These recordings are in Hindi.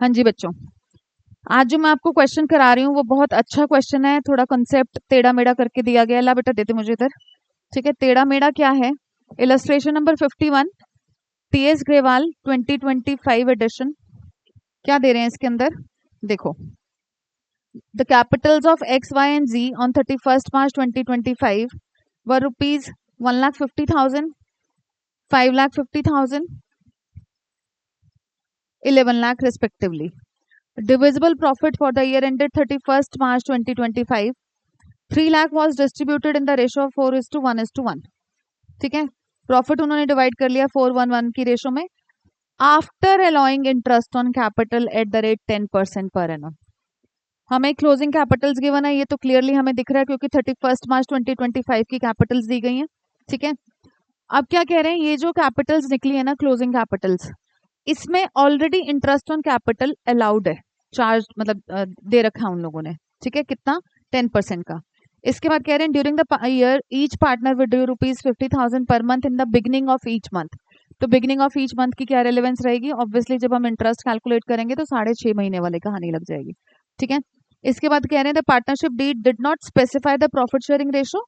हाँ जी बच्चों, आज जो मैं आपको क्वेश्चन करा रही हूँ वो बहुत अच्छा क्वेश्चन है। थोड़ा कंसेप्ट टेढ़ा मेढ़ा करके दिया गया है। ला बेटा देते मुझे इधर। ठीक है, टेढ़ा मेढ़ा क्या है? Illustration number 51, TS Grewal 2025 edition. क्या दे रहे हैं इसके अंदर? देखो, the capitals of X Y and Z on 31 March 2025 were rupees 1,50,000, 5,50,000, 11 lakh respectively. Divisible profit for the year ended 31 March 2025, 3 lakh was distributed in the ratio of 4:1:1. ठीक है, प्रॉफिट उन्होंने डिवाइड कर लिया 4:1:1 की रेशो में after allowing interest on capital at the rate 10% per annum. हमें क्लोजिंग कैपिटल्स गिवन है, ये तो क्लियरली हमें दिख रहा है क्योंकि 31 मार्च 2025 की कैपिटल्स दी गई हैं। ठीक है, अब क्या कह रहे हैं, ये जो कैपिटल्स निकली है ना क्लोजिंग कैपिटल्स, इसमें already interest on capital allowed है, चार्ज मतलब दे रखा है उन लोगों ने। ठीक है, कितना? 10% का। इसके बाद कह रहे हैं during the year each partner will due ₹50,000 per month in the beginning of each month. तो बिगनिंग ऑफ ईच मंथ की क्या रेलेवेंस रहेगी? ऑब्वियसली जब हम इंटरेस्ट कैलकुलेट करेंगे तो 6.5 महीने वाले कहानी लग जाएगी। ठीक है, इसके बाद कह रहे हैं the partnership deed did not specify the profit sharing ratio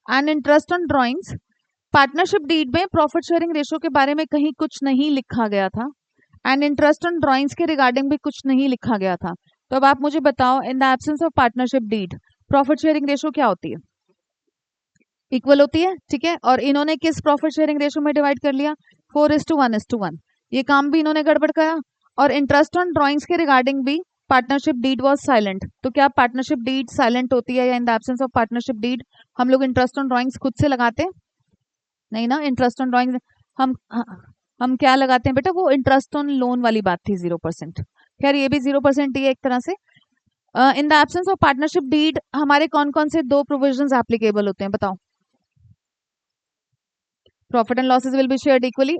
and interest on drawings. Partnership deed में प्रॉफिट शेयरिंग रेशो के बारे में कहीं कुछ नहीं लिखा गया था एंड इंटरेस्ट ऑन ड्रॉइंग्स के रिगार्डिंग भी कुछ नहीं लिखा गया था। तो अब आप मुझे बताओ, in the absence of partnership deed profit sharing ratio क्या होती है? इक्वल होती है। ठीक है, और इन्होंने किस प्रॉफिट शेयरिंग रेशो में डिवाइड कर लिया? 4:1:1। ये काम भी इन्होंने गड़बड़ करा। और इंटरेस्ट ऑन ड्रॉइंग्स के रिगार्डिंग भी पार्टनरशिप डीड वॉज साइलेंट। तो क्या पार्टनरशिप डीड साइलेंट होती है या in the absence of partnership deed हम लोग इंटरेस्ट ऑन ड्रॉइंग्स खुद से लगाते हैं? नहीं ना, इंटरेस्ट ऑन ड्रॉइंग हम हम क्या लगाते हैं बेटा? वो इंटरेस्ट ऑन लोन वाली बात थी 0%। खैर ये भी 0% ही है एक तरह से। In the absence of partnership deed हमारे कौन कौन से दो प्रोविजंस एप्लीकेबल होते हैं बताओ? Profit and losses will be shared equally,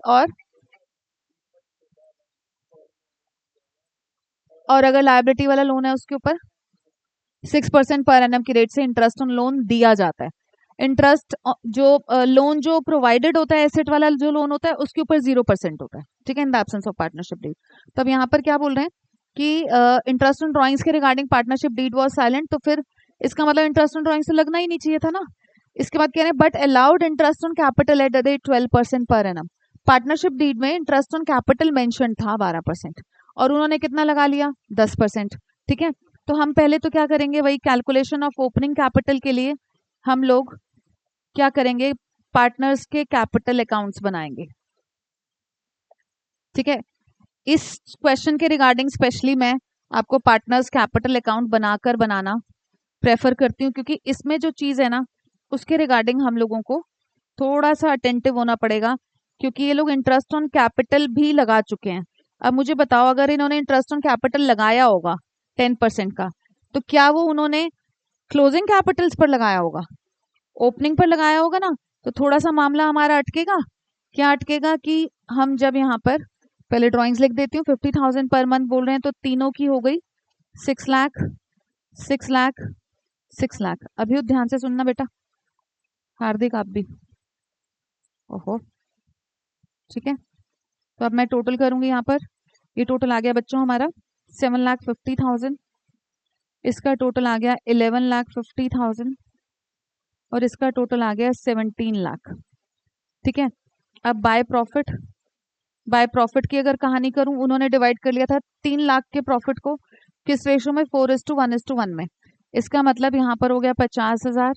और अगर लायबिलिटी वाला लोन है उसके ऊपर 6% पर एनम की रेट से इंटरेस्ट ऑन लोन दिया जाता है। इंटरेस्ट जो लोन जो प्रोवाइडेड होता है, एसेट वाला जो लोन होता है, उसके ऊपर 0% होता है। ठीक है, in the absence of partnership deed. तब यहाँ पर क्या बोल रहे हैं कि इंटरेस्ट ऑन ड्रॉइंग्स के regarding partnership deed was silent. तो फिर इसका मतलब इंटरेस्ट ऑन ड्रॉइंग्स से लगना ही नहीं चाहिए था ना। इसके बाद कह रहे हैं but allowed interest on capital at the rate 12% per annum. Partnership deed में इंटरेस्ट ऑन कैपिटल मेंशन था 12% और उन्होंने कितना लगा लिया? 10%। ठीक है, तो हम पहले तो क्या करेंगे, वही कैलकुलेशन ऑफ ओपनिंग कैपिटल के लिए हम लोग क्या करेंगे, पार्टनर्स के कैपिटल अकाउंट्स बनाएंगे। ठीक है, इस क्वेश्चन के रिगार्डिंग स्पेशली मैं आपको पार्टनर्स कैपिटल अकाउंट बनाकर बनाना प्रेफर करती हूँ क्योंकि इसमें जो चीज़ है ना उसके रिगार्डिंग हम लोगों को थोड़ा सा अटेंटिव होना पड़ेगा क्योंकि ये लोग इंटरेस्ट ऑन कैपिटल भी लगा चुके हैं। अब मुझे बताओ, अगर इन्होंने इंटरेस्ट ऑन कैपिटल लगाया होगा 10% का, तो क्या वो उन्होंने क्लोजिंग कैपिटल्स पर लगाया होगा? ओपनिंग पर लगाया होगा ना। तो थोड़ा सा मामला हमारा अटकेगा। क्या अटकेगा कि हम जब यहाँ पर पहले ड्राइंग्स लिख देती हूँ, 50,000 पर मंथ बोल रहे हैं तो तीनों की हो गई 6 लाख, 6 लाख, 6 लाख। अभी ध्यान से सुनना बेटा, हार्दिक आप भी। ओहो, ठीक है, तो अब मैं टोटल करूंगी यहाँ पर। ये टोटल आ गया बच्चों हमारा 7,50,000, इसका टोटल आ गया 11,50,000 और इसका टोटल आ गया 17 लाख। ठीक है, अब बाय प्रॉफिट की अगर कहानी करूं, उन्होंने डिवाइड कर लिया था 3 लाख के प्रॉफिट को किस रेशो में? 4:1:1 में। इसका मतलब यहाँ पर हो गया 50,000,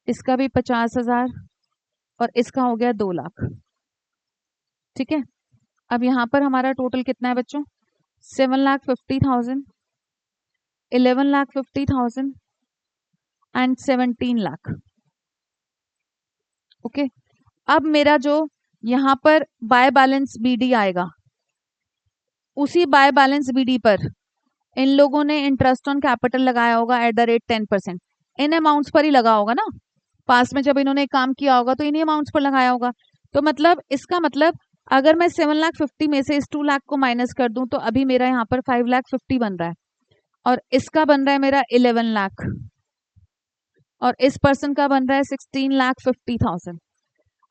इसका भी 50,000 और इसका हो गया 2 लाख। ठीक है, अब यहाँ पर हमारा टोटल कितना है बच्चों? 7,50,000, 11,50,000 एंड 17 लाख। ओके, अब मेरा जो यहाँ पर बाय बैलेंस बीडी आएगा, उसी बाय बैलेंस बीडी पर इन लोगों ने इंटरेस्ट ऑन कैपिटल लगाया होगा eight the rate 10%। In amounts पर ही लगा होगा ना, पास में जब इन्होंने काम किया होगा तो इन्हीं अमाउंट्स पर लगाया होगा। तो मतलब इसका मतलब अगर मैं 7,50,000 में से इस 2 लाख को माइनस कर दूं तो अभी मेरा यहाँ पर 5,50,000 बन रहा है और इसका बन रहा है मेरा 11 लाख और इस पर्सन का बन रहा है 16,50,000।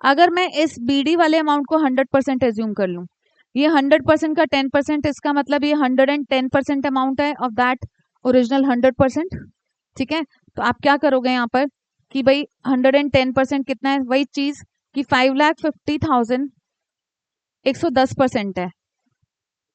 अगर मैं इस बीडी वाले अमाउंट को 100% एज्यूम कर लूं, ये 100% का 10%, इसका मतलब ये 110% अमाउंट है ऑफ दैट ओरिजिनल 100%। ठीक है, तो आप क्या करोगे यहाँ पर कि भाई 110% कितना है, वही चीज कि 5,50,000 110% है,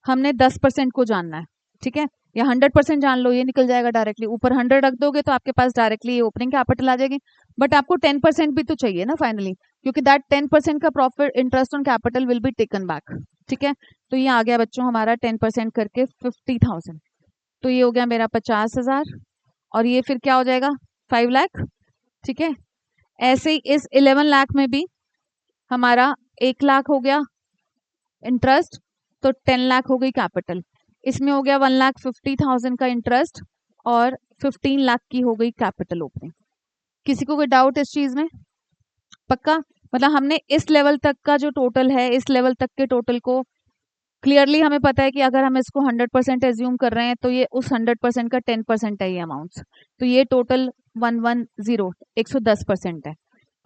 हमने 10% को जानना है। ठीक है, या 100% जान लो, ये निकल जाएगा डायरेक्टली, ऊपर 100 रख दोगे तो आपके पास डायरेक्टली ये ओपनिंग कैपिटल आ जाएगी। बट आपको 10% भी तो चाहिए ना फाइनली, क्योंकि दैट 10% का profit interest on capital will be taken back. ठीक है, तो ये आ गया बच्चों हमारा 10% करके 50,000, तो ये हो गया मेरा 50,000, और ये फिर क्या हो जाएगा 5 लाख। ठीक है, ऐसे ही इस 11 लाख में भी हमारा 1 लाख हो गया इंटरेस्ट, तो 10 लाख हो गई कैपिटल। इसमें हो गया 1,50,000 का इंटरेस्ट और 15 लाख की हो गई कैपिटल ओपनिंग। किसी को कोई डाउट इस चीज में? पक्का? मतलब हमने इस लेवल तक का जो टोटल है, इस लेवल तक के टोटल को क्लियरली हमें पता है कि अगर हम इसको 100% एज्यूम कर रहे हैं तो ये उस 100% का 10% है ये अमाउंट्स, तो ये टोटल 110 110% है।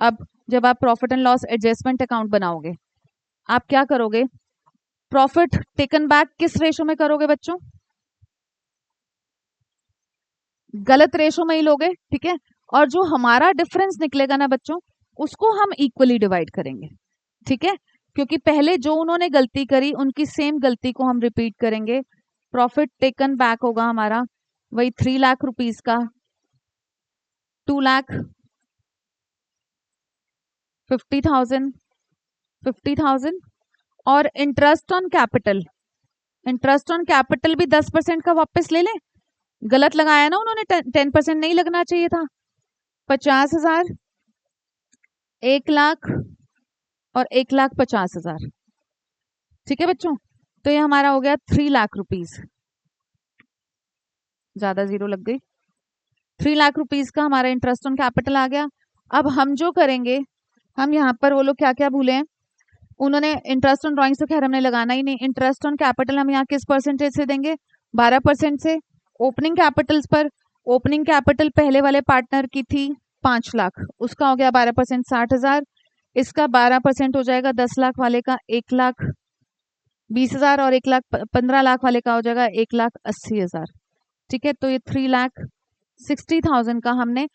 अब जब आप profit and loss adjustment account बनाओगे, आप क्या करोगे, प्रॉफिट टेकन बैक किस रेशो में करोगे बच्चों? गलत रेशो में ही लोगे। ठीक है, और जो हमारा डिफरेंस निकलेगा ना बच्चों, उसको हम इक्वली डिवाइड करेंगे। ठीक है, क्योंकि पहले जो उन्होंने गलती करी उनकी सेम गलती को हम रिपीट करेंगे। प्रॉफिट टेकन बैक होगा हमारा वही 3 लाख रुपीस का 2,50,000 50,000, और interest on capital, interest on capital भी 10% का वापस ले लें। गलत लगाया ना उन्होंने, 10% नहीं लगना चाहिए था। 50,000, 1 लाख और 1,50,000। ठीक है बच्चों, तो ये हमारा हो गया 3 लाख रुपीस, ज्यादा जीरो लग गई। 3 लाख रुपीस का हमारा इंटरेस्ट ऑन कैपिटल आ गया। अब हम जो करेंगे, हम यहाँ पर वो लोग क्या क्या भूले हैं, उन्होंने इंटरेस्ट ऑन ड्राइंग्स तो खैर हमने लगाना ही नहीं, इंटरेस्ट ऑन कैपिटल हम यहाँ किस परसेंटेज से देंगे, 12% से। ओपनिंग कैपिटल्स पर, ओपनिंग कैपिटल पहले वाले पार्टनर की थी 5 लाख, उसका हो गया 12% 60,000, इसका 12% हो जाएगा 10 लाख वाले का 1,20,000, और 1,15,00,000 वाले का हो जाएगा 1,80,000। ठीक है, तो ये 3,60,000 का हमने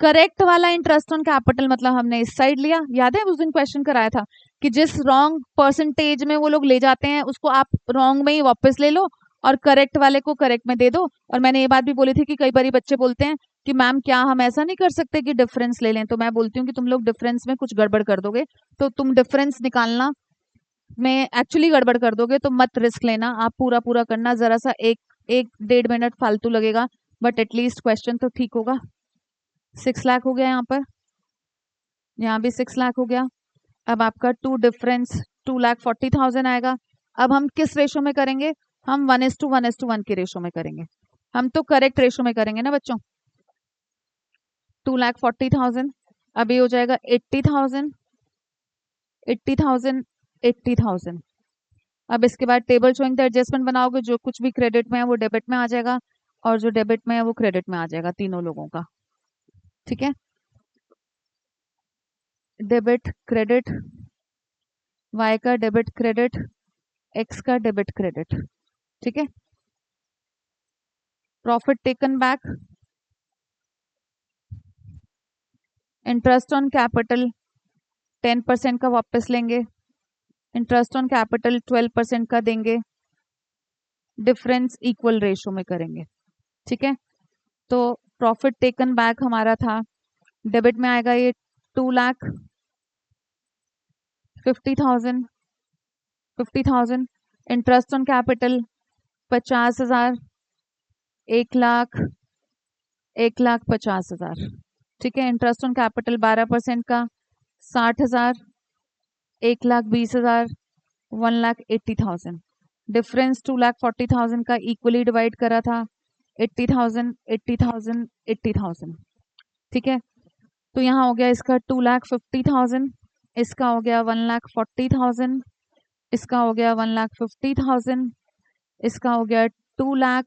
करेक्ट वाला इंटरेस्ट ऑन कैपिटल, मतलब हमने इस साइड लिया। याद है उस दिन क्वेश्चन कराया था कि जिस रॉन्ग परसेंटेज में वो लोग ले जाते हैं उसको आप रॉन्ग में ही वापस ले लो और करेक्ट वाले को करेक्ट में दे दो। और मैंने ये बात भी बोली थी कि कई बार बच्चे बोलते हैं कि मैम क्या हम ऐसा नहीं कर सकते कि डिफरेंस ले लें, तो मैं बोलती हूँ कि तुम लोग डिफरेंस में कुछ गड़बड़ कर दोगे, तो तुम डिफरेंस निकालना में एक्चुअली गड़बड़ कर दोगे, तो मत रिस्क लेना, आप पूरा पूरा करना। जरा सा एक 1-1.5 मिनट फालतू लगेगा, बट एटलीस्ट क्वेश्चन तो ठीक होगा। 6 लाख हो गया यहाँ पर, यहाँ भी 6 लाख हो गया। अब आपका टू डिफरेंस 2,40,000 आएगा। अब हम किस रेशो में करेंगे, हम 1:1:1 की रेशो में करेंगे। हम तो करेक्ट रेशो में करेंगे ना बच्चों। 2,40,000, अब ये हो जाएगा 80,000 80,000 80,000। अब इसके बाद टेबल शोइंग द एडजस्टमेंट बनाओगे, जो कुछ भी क्रेडिट में है वो डेबिट में आ जाएगा, और जो डेबिट में है वो क्रेडिट में आ जाएगा, तीनों लोगों का। ठीक है, डेबिट क्रेडिट, वाई का डेबिट क्रेडिट, एक्स का डेबिट क्रेडिट। ठीक है, profit taken back, interest on capital 10% का वापस लेंगे, इंटरेस्ट ऑन कैपिटल 12% का देंगे, डिफरेंस इक्वल रेशो में करेंगे। ठीक है, तो प्रॉफिट टेकन बैक हमारा था, डेबिट में आएगा ये 2,50,000 50,000, इंटरेस्ट ऑन कैपिटल 50,000, 1 लाख 1,50,000। ठीक है, इंटरेस्ट ऑन कैपिटल 12% का 60,000, 1,20,000, 1,80,000। डिफरेंस 2,40,000 का इक्वली डिवाइड करा था, 80,000 80,000 80,000। ठीक है, तो यहाँ हो गया इसका 2,50,000, इसका हो गया 1,40,000, इसका हो गया 1,50,000, इसका हो गया 2 लाख,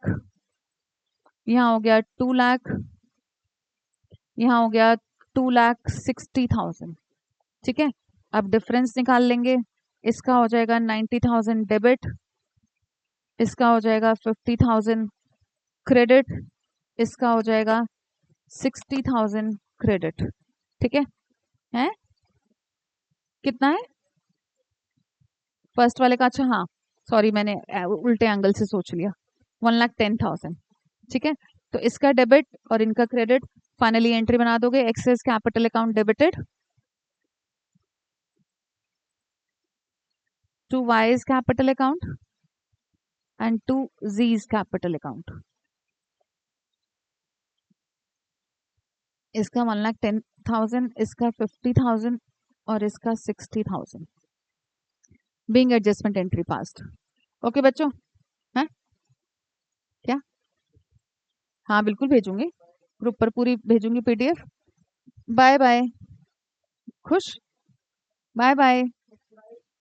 यहाँ हो गया 2 लाख, यहाँ हो गया 2,60,000। ठीक है, अब डिफरेंस निकाल लेंगे, इसका हो जाएगा 90,000 डेबिट, इसका हो जाएगा 50,000 क्रेडिट, इसका हो जाएगा 60,000 क्रेडिट। ठीक है कितना है फर्स्ट वाले का? अच्छा हाँ, सॉरी मैंने उल्टे एंगल से सोच लिया। 1,10,000। ठीक है, तो इसका डेबिट और इनका क्रेडिट। फाइनली एंट्री बना दोगे, X's capital account debited to Y's capital account and to Z's capital account. इसका 1,10,000, इसका 50,000 और इसका 60,000। Being adjustment entry passed. Okay बच्चों, है क्या? हाँ बिल्कुल भेजूंगी, ग्रुप पर पूरी भेजूंगी पीडीएफ। Bye bye. खुश। Bye bye.